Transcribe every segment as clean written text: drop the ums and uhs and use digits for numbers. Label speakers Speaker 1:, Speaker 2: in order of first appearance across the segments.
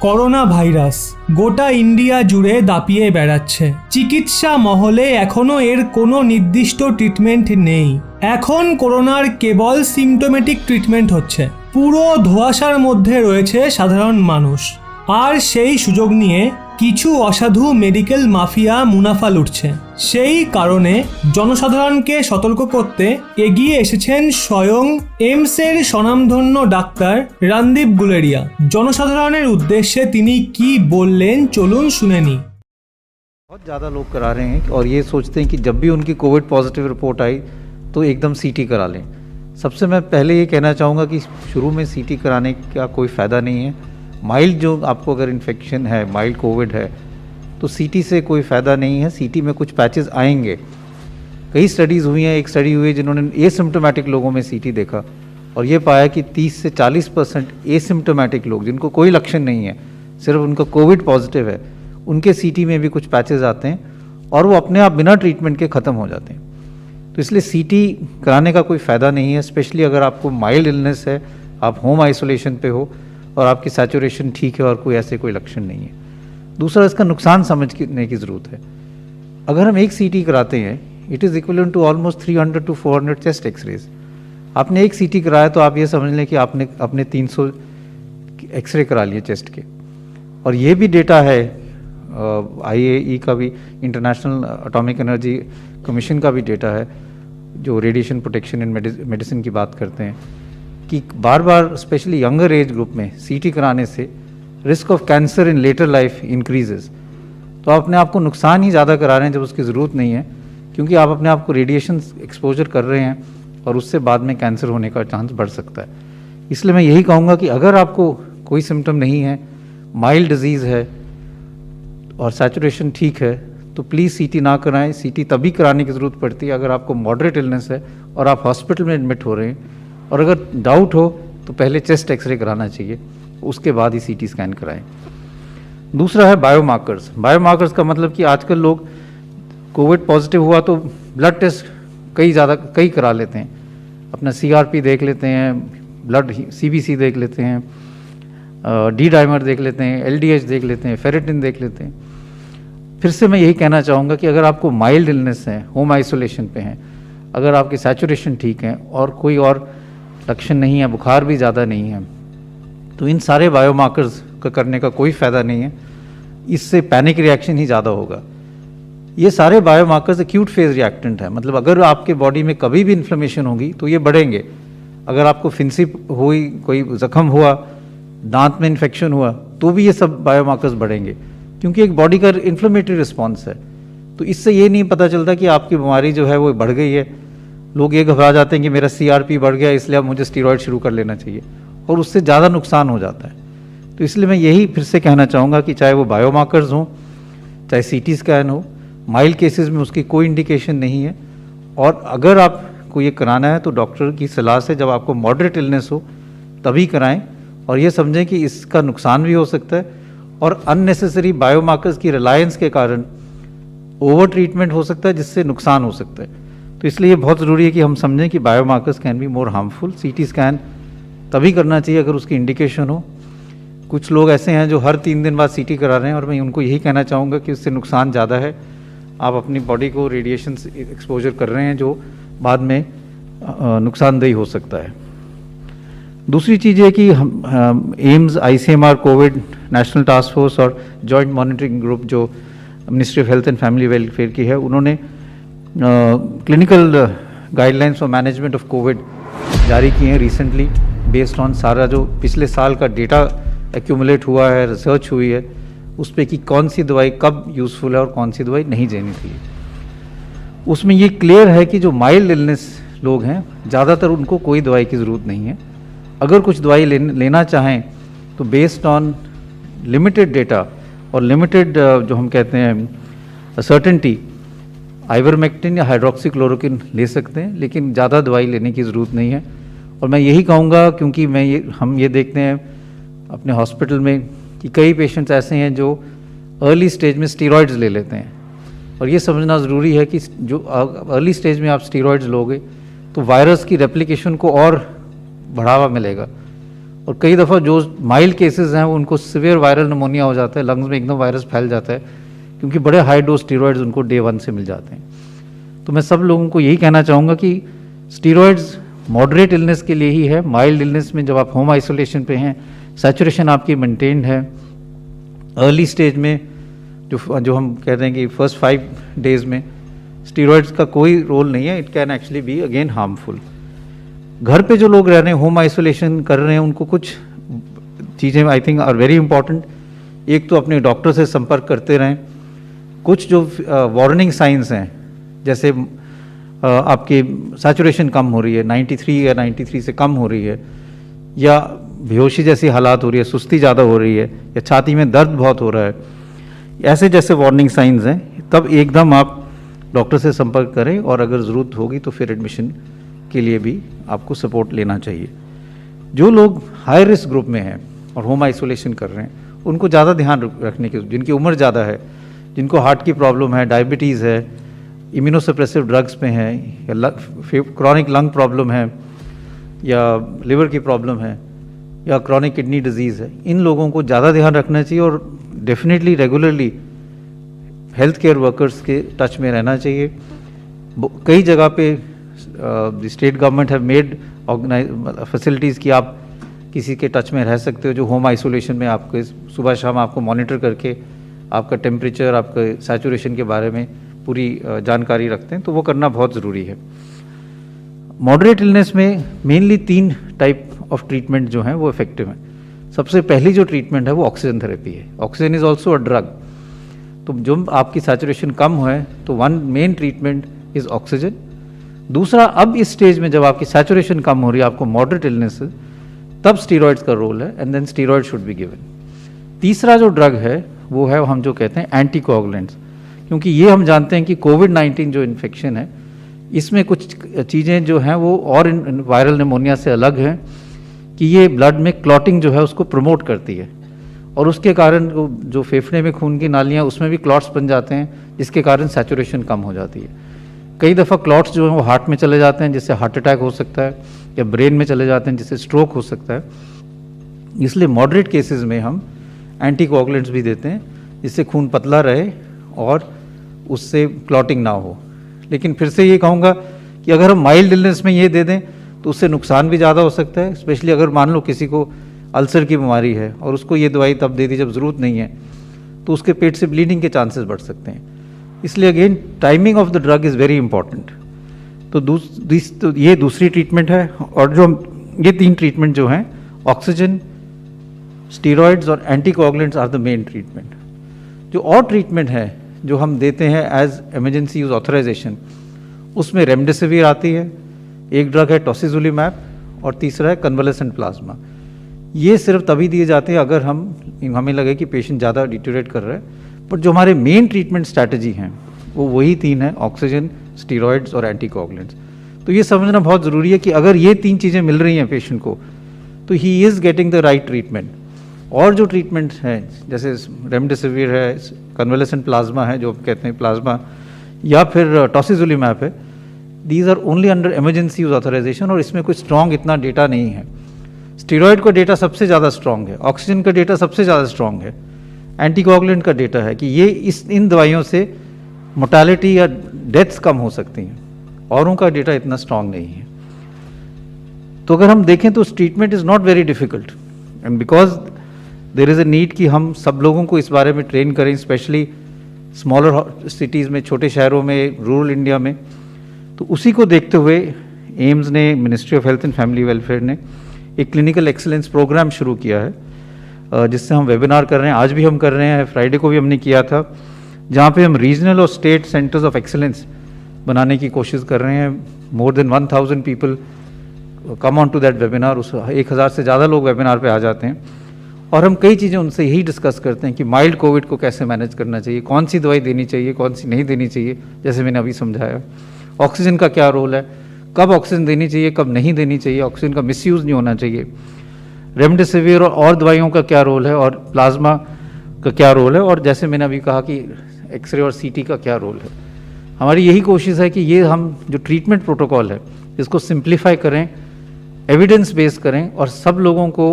Speaker 1: Corona virus গোটা India জুড়ে দাপিয়ে বেড়াচ্ছে। চিকিৎসা মহলে এখনো এর কোনো নির্দিষ্ট ট্রিটমেন্ট নেই। এখন করোনার কেবল সিমটোমেটিক ট্রিটমেন্ট হচ্ছে। পুরো ধোঁয়াশার মধ্যে রয়েছে সাধারণ মানুষ, আর সেই সুযোগ নিয়ে কিছু অসাধু মেডিকেল মাফিয়া মুনাফা লুটছে। সেই কারণে জনসাধারণকে সতর্ক করতে এগিয়ে এসেছেন স্বয়ং এইমসের স্বনামধন্য ডাক্তার রণদীপ গুলেরিয়া। জনসাধারণের উদ্দেশ্যে তিনি কি বললেন চলুন শুনে নি।
Speaker 2: बहुत ज़्यादा लोग करा रहे हैं और ये सोचते हैं कि जब भी उनकी कोविड पॉजिटिव रिपोर्ट आई तो एकदम सीटी करा लें। सबसे मैं पहले ये कहना चाहूँगा कि शुरू में सीटी कराने का कोई फ़ायदा नहीं है। माइल्ड जो आपको अगर इन्फेक्शन है, माइल्ड कोविड है, तो सीटी से कोई फ़ायदा नहीं है। सीटी में कुछ पैचेस आएंगे। कई स्टडीज़ हुई हैं। एक स्टडी हुई है जिन्होंने एसिम्प्टोमेटिक लोगों में सीटी देखा और ये पाया कि 30 से 40% एसिम्प्टोमेटिक लोग जिनको कोई लक्षण नहीं है, सिर्फ उनका कोविड पॉजिटिव है, उनके सीटी में भी कुछ पैचेस आते हैं और वो अपने आप बिना ट्रीटमेंट के ख़त्म हो जाते हैं। तो इसलिए सीटी कराने का कोई फ़ायदा नहीं है, स्पेशली अगर आपको माइल्ड इलनेस है, आप होम आइसोलेशन पे हो और आपकी सैचुरेशन ठीक है और कोई ऐसे कोई लक्षण नहीं है। दूसरा, इसका नुकसान समझने की ज़रूरत है। अगर हम एक सीटी कराते हैं, it is equivalent to almost 300 to 400 chest X-rays. आपने एक सीटी कराया तो आप ये समझ लें कि आपने अपने 300 एक्सरे करा लिए चेस्ट के। और ये भी डेटा है, IAEA का भी, इंटरनेशनल एटॉमिक एनर्जी कमीशन का भी डेटा है, जो रेडिएशन प्रोटेक्शन इन मेडिसिन की बात करते हैं, कि बार बार स्पेशली यंगर एज ग्रुप में सीटी कराने से risk of cancer in later life increases. तो आप अपने आप को नुकसान ही ज़्यादा करा रहे हैं जब उसकी ज़रूरत नहीं है, क्योंकि आप अपने आप को रेडिएशन एक्सपोजर कर रहे हैं और उससे बाद में कैंसर होने का चांस बढ़ सकता है। इसलिए मैं यही कहूँगा कि अगर आपको कोई सिम्टम नहीं है, माइल्ड डिजीज़ है और सैचुरेशन ठीक है, तो प्लीज़ सीटी ना कराएं। सीटी तभी कराने की ज़रूरत पड़ती है अगर आपको मॉडरेट इलनेस है और आप हॉस्पिटल में एडमिट हो रहे हैं, और अगर डाउट हो तो पहले चेस्ट एक्सरे कराना चाहिए, उसके बाद ही सीटी स्कैन कराएं। दूसरा है बायोमार्कर्स। बायोमार्कर्स का मतलब कि आजकल लोग कोविड पॉजिटिव हुआ तो ब्लड टेस्ट कई करा लेते हैं। अपना CRP देख लेते हैं, ब्लड CBC देख लेते हैं, डी डाइमर देख लेते हैं, LDH देख लेते हैं, फेरेटिन देख लेते हैं। फिर से मैं यही कहना चाहूँगा कि अगर आपको माइल्ड इलनेस है, होम आइसोलेशन पे हैं, अगर आपकी सैचुरेशन ठीक है और कोई और लक्षण नहीं है, बुखार भी ज़्यादा नहीं है, तो इन सारे बायोमार्कर्स का करने का कोई फ़ायदा नहीं है। इससे पैनिक रिएक्शन ही ज़्यादा होगा। ये सारे बायोमार्कर्स एक्यूट फेज रिएक्टेंट है, मतलब अगर आपके बॉडी में कभी भी इन्फ्लेमेशन होगी तो ये बढ़ेंगे। अगर आपको फिंसी हुई, कोई जख्म हुआ, दांत में इन्फेक्शन हुआ, तो भी ये सब बायोमार्कर्स बढ़ेंगे, क्योंकि एक बॉडी का इन्फ्लेमेटरी रिस्पॉन्स है। तो इससे ये नहीं पता चलता कि आपकी बीमारी जो है वो बढ़ गई है। लोग ये घबरा जाते हैं कि मेरा CRP बढ़ गया इसलिए अब मुझे स्टीरॉयड शुरू कर लेना चाहिए, और उससे ज़्यादा नुकसान हो जाता है। तो इसलिए मैं यही फिर से कहना चाहूँगा कि चाहे वो बायोमार्कर्स हों, चाहे CT स्कैन हो, माइल्ड केसेस में उसकी कोई इंडिकेशन नहीं है। और अगर आपको ये कराना है तो डॉक्टर की सलाह से, जब आपको मॉडरेट इलनेस हो तभी कराएं, और ये समझें कि इसका नुकसान भी हो सकता है, और अननेसेसरी बायोमार्कर्स की रिलायंस के कारण ओवर ट्रीटमेंट हो सकता है, जिससे नुकसान हो सकता है। तो इसलिए ये बहुत ज़रूरी है कि हम समझें कि biomarkers can be more harmful. CT scan तभी करना चाहिए अगर उसकी इंडिकेशन हो। कुछ लोग ऐसे हैं जो हर 3 दिन बाद CT करा रहे हैं, और मैं उनको यही कहना चाहूँगा कि उससे नुकसान ज़्यादा है। आप अपनी बॉडी को रेडिएशन एक्सपोजर कर रहे हैं जो बाद में नुकसानदेही हो सकता है। दूसरी चीज़ है कि हम AIIMS, ICMR, Covid national task force और जॉइंट मॉनिटरिंग ग्रुप जो ministry of health and family welfare की है, उन्होंने clinical guidelines for management of Covid जारी किए हैं रिसेंटली, बेस्ड ऑन सारा जो पिछले साल का डेटा एक्यूमुलेट हुआ है, रिसर्च हुई है उस पर कि कौन सी दवाई कब यूज़फुल है और कौन सी दवाई नहीं देनी चाहिए। उसमें ये क्लियर है कि जो माइल्ड इलनेस लोग हैं, ज़्यादातर उनको कोई दवाई की ज़रूरत नहीं है। अगर कुछ दवाई लेना चाहें तो बेस्ड ऑन लिमिटेड डेटा और लिमिटेड जो हम कहते हैं सर्टेनिटी, आइवरमेक्टिन या हाइड्रोक्सीक्लोरोक्विन ले सकते हैं, लेकिन ज़्यादा दवाई लेने की ज़रूरत नहीं है। और मैं यही कहूँगा, क्योंकि हम ये देखते हैं अपने हॉस्पिटल में कि कई पेशेंट्स ऐसे हैं जो अर्ली स्टेज में स्टीरॉयड्स ले लेते हैं, और ये समझना ज़रूरी है कि जो अर्ली स्टेज में आप स्टीरॉयड्स लोगे तो वायरस की रेप्लिकेशन को और बढ़ावा मिलेगा, और कई दफ़ा जो माइल्ड केसेस हैं उनको सिवियर वायरल निमोनिया हो जाता है, लंग्स में एकदम वायरस फैल जाता है, क्योंकि बड़े हाई डोज स्टीरॉयड्स उनको डे 1 से मिल जाते हैं। तो मैं सब लोगों को यही कहना चाहूँगा कि स्टीरॉयड्स मॉडरेट इलनेस के लिए ही है। माइल्ड इलनेस में जब आप होम आइसोलेशन पे हैं, सैचुरेशन आपकी मेंटेन्ड है, अर्ली स्टेज में जो हम कहते हैं कि फर्स्ट 5 डेज में स्टीरॉयड्स का कोई रोल नहीं है, it can actually be again harmful. घर पे जो लोग रह रहे हैं, होम आइसोलेशन कर रहे हैं, उनको कुछ चीज़ें I think are very important. एक तो अपने डॉक्टर से संपर्क करते रहें। कुछ जो वार्निंग साइंस हैं, जैसे आपकी सैचुरेशन कम हो रही है, 93 या 93 से कम हो रही है, या बेहोशी जैसी हालात हो रही है, सुस्ती ज़्यादा हो रही है, या छाती में दर्द बहुत हो रहा है, ऐसे जैसे वार्निंग साइंस हैं, तब एकदम आप डॉक्टर से संपर्क करें और अगर ज़रूरत होगी तो फिर एडमिशन के लिए भी आपको सपोर्ट लेना चाहिए। जो लोग हाई रिस्क ग्रुप में हैं और होम आइसोलेशन कर रहे हैं, उनको ज़्यादा ध्यान रखने की, जिनकी उम्र ज़्यादा है, जिनको हार्ट की प्रॉब्लम है, डायबिटीज़ है, इम्यूनोसप्रेसिव ड्रग्स पे हैं, या क्रॉनिक लंग प्रॉब्लम है, या लिवर की प्रॉब्लम है, या क्रॉनिक किडनी डिजीज़ है, इन लोगों को ज़्यादा ध्यान रखना चाहिए और definitely regularly health care workers के टच में रहना चाहिए। कई जगह पे state government have made facilities कि आप किसी के टच में रह सकते हो जो होम आइसोलेशन में आपके सुबह शाम आपको मॉनिटर करके आपका टेम्परेचर, आपके सैचुरेशन के बारे में पूरी जानकारी रखते हैं, तो वो करना बहुत ज़रूरी है। मॉडरेट इलनेस में मेनली 3 टाइप ऑफ ट्रीटमेंट जो हैं वो इफेक्टिव हैं। सबसे पहली जो ट्रीटमेंट है वो ऑक्सीजन थेरेपी है। Oxygen is also a drug. तो जब आपकी सैचुरेशन कम है तो one main treatment is oxygen. दूसरा, अब इस स्टेज में जब आपकी सैचुरेशन कम हो रही है, आपको मॉडरेट इलनेस है, तब स्टीरॉयड्स का रोल है, and then steroid should be given. तीसरा जो ड्रग है वो है हम जो कहते हैं एंटीकोगुलेंट्स, क्योंकि ये हम जानते हैं कि कोविड-19 जो इन्फेक्शन है, इसमें कुछ चीज़ें जो हैं वो और वायरल निमोनिया से अलग हैं कि ये ब्लड में क्लॉटिंग जो है उसको प्रमोट करती है, और उसके कारण जो फेफड़े में खून की नालियाँ, उसमें भी क्लॉट्स बन जाते हैं, जिसके कारण सैचुरेशन कम हो जाती है। कई दफ़ा क्लॉट्स जो हैं वो हार्ट में चले जाते हैं, जिससे हार्ट अटैक हो सकता है, या ब्रेन में चले जाते हैं, जिससे स्ट्रोक हो सकता है। इसलिए मॉडरेट केसेस में हम एंटीकोगुलेंट्स भी देते हैं, जिससे खून पतला रहे और उससे क्लॉटिंग ना हो। लेकिन फिर से ये कहूँगा कि अगर हम माइल्ड इलनेस में ये दे दें तो उससे नुकसान भी ज़्यादा हो सकता है, स्पेशली अगर मान लो किसी को अल्सर की बीमारी है और उसको ये दवाई तब दे दी जब ज़रूरत नहीं है, तो उसके पेट से ब्लीडिंग के चांसेस बढ़ सकते हैं। इसलिए again timing of the drug is very important. तो ये दूसरी ट्रीटमेंट है, और जो ये 3 ट्रीटमेंट जो हैं, ऑक्सीजन, स्टीरॉयड्स और anticoagulants are the main treatment. जो और ट्रीटमेंट है जो हम देते हैं एज इमरजेंसी यूज ऑथराइजेशन, उसमें रेमडेसिविर आती है, एक ड्रग है टॉसिजुलिमैब, और तीसरा है कन्वलेसेंट प्लाज्मा। ये सिर्फ तभी दिए जाते हैं अगर हमें लगे कि पेशेंट ज़्यादा डिटेरियोरेट कर रहा है, पर जो हमारे मेन ट्रीटमेंट स्ट्रैटेजी हैं वो वही 3 हैं, ऑक्सीजन, स्टीरॉयड्स और एंटीकोगुलेंट्स। तो ये समझना बहुत ज़रूरी है कि अगर ये 3 चीज़ें मिल रही हैं पेशेंट को, तो he is getting the right treatment. और जो ट्रीटमेंट हैं, जैसे रेमडेसिविर है, कन्वलेसेंट प्लाज्मा है जो कहते हैं प्लाज्मा, या फिर टॉसिजुलिमैब है, these are only under emergency use authorization, और इसमें कोई स्ट्रॉन्ग इतना डेटा नहीं है। स्टीरॉयड का डेटा सबसे ज़्यादा स्ट्रॉन्ग है, ऑक्सीजन का डेटा सबसे ज़्यादा स्ट्रॉन्ग है, एंटीकोगुलेंट का डेटा है कि ये इन दवाइयों से मोर्टालिटी या डेथ्स कम हो सकती हैं, औरों का डेटा इतना स्ट्रॉन्ग नहीं है। तो अगर हम देखें तो treatment is not very difficult, and because there is a need कि हम सब लोगों को इस बारे में ट्रेन करें, स्पेशली स्मॉलर सिटीज़ में, छोटे शहरों में, रूरल इंडिया में। तो उसी को देखते हुए एम्स ने, ministry of health and family welfare ने एक क्लिनिकल एक्सीलेंस प्रोग्राम शुरू किया है, जिससे हम वेबिनार कर रहे हैं। आज भी हम कर रहे हैं, फ्राइडे को भी हमने किया था, जहाँ पे हम रीजनल और स्टेट सेंटर्स ऑफ एक्सीलेंस बनाने की कोशिश कर रहे हैं। More than 1000 people come on to that webinar. उस 1000 से ज़्यादा लोग वेबिनार पे आ जाते हैं, और हम कई चीज़ें उनसे यही डिस्कस करते हैं कि माइल्ड कोविड को कैसे मैनेज करना चाहिए, कौन सी दवाई देनी चाहिए, कौन सी नहीं देनी चाहिए, जैसे मैंने अभी समझाया। ऑक्सीजन का क्या रोल है, कब ऑक्सीजन देनी चाहिए, कब नहीं देनी चाहिए, ऑक्सीजन का मिसयूज़ नहीं होना चाहिए, रेमडेसिविर और दवाइयों का क्या रोल है, और प्लाज्मा का क्या रोल है, और जैसे मैंने अभी कहा कि एक्सरे और सीटी का क्या रोल है। हमारी यही कोशिश है कि ये हम जो ट्रीटमेंट प्रोटोकॉल है इसको सिंप्लीफाई करें, एविडेंस बेस करें और सब लोगों को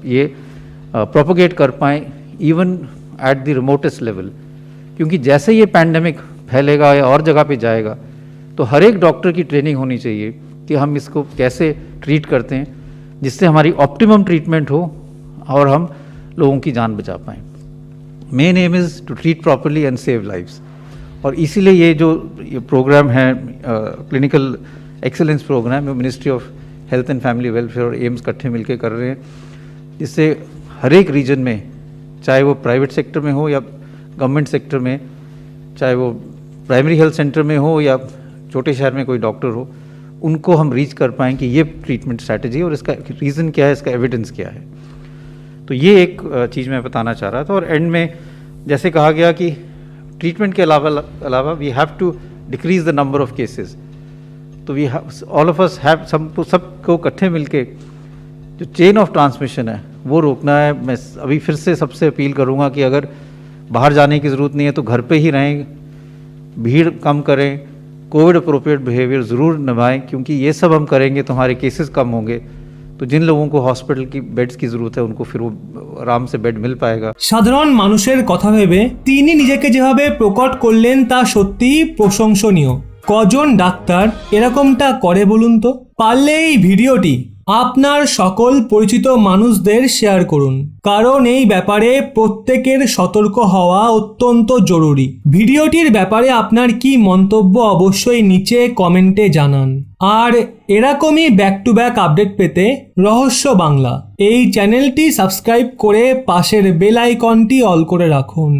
Speaker 2: ये प्रोपोगेट कर पाएँ even at the remotest level, क्योंकि जैसे ये पैंडेमिक फैलेगा या और जगह पे जाएगा तो हर एक डॉक्टर की ट्रेनिंग होनी चाहिए कि हम इसको कैसे ट्रीट करते हैं जिससे हमारी ऑप्टिमम ट्रीटमेंट हो और हम लोगों की जान बचा पाएँ। Main aim is to treat properly and save lives, और इसीलिए ये प्रोग्राम है clinical excellence programme, ministry of health and family welfare और एम्स इकट्ठे मिलकर कर रहे हैं, जिससे हर एक रीजन में, चाहे वो प्राइवेट सेक्टर में हो या गवर्नमेंट सेक्टर में, चाहे वो प्राइमरी हेल्थ सेंटर में हो या छोटे शहर में कोई डॉक्टर हो, उनको हम रीच कर पाएँ कि ये ट्रीटमेंट स्ट्रैटेजी और इसका रीज़न क्या है, इसका एविडेंस क्या है। तो ये एक चीज़ मैं बताना चाह रहा था। और एंड में जैसे कहा गया कि ट्रीटमेंट के अलावा we have to decrease the number of cases, तो we all of us have सबको इकट्ठे मिलके जो चेन ऑफ ट्रांसमिशन है वो रोकना है। मैं अभी फिर से सबसे अपील करूँगा कि अगर बाहर जाने की ज़रूरत नहीं है तो घर पे ही रहें, भीड़ कम करें, कोविड अप्रोप्रिएट बिहेवियर ज़रूर निभाएं, क्योंकि ये सब हम करेंगे तो हमारे केसेस कम होंगे, तो जिन लोगों को हॉस्पिटल की बेड्स की जरूरत है उनको फिर वो आराम से बेड मिल पाएगा।
Speaker 1: সাধারণ মানুষের কথা ভেবে তিনি নিজেকে যেভাবে প্রকট করলেন তা সত্যিই প্রশংসনীয়। কজন ডাক্তার এরকমটা করে বলুন তো? পারলে এই ভিডিওটি আপনার সকল পরিচিত মানুষদের শেয়ার করুন, কারণ এই ব্যাপারে প্রত্যেকের সতর্ক হওয়া অত্যন্ত জরুরি। ভিডিওটির ব্যাপারে আপনার কি মন্তব্য অবশ্যই নিচে কমেন্টে জানান। আর এরকমই ব্যাক টু ব্যাক আপডেট পেতে রহস্য বাংলা এই চ্যানেলটি সাবস্ক্রাইব করে পাশের বেল আইকনটি অল করে রাখুন।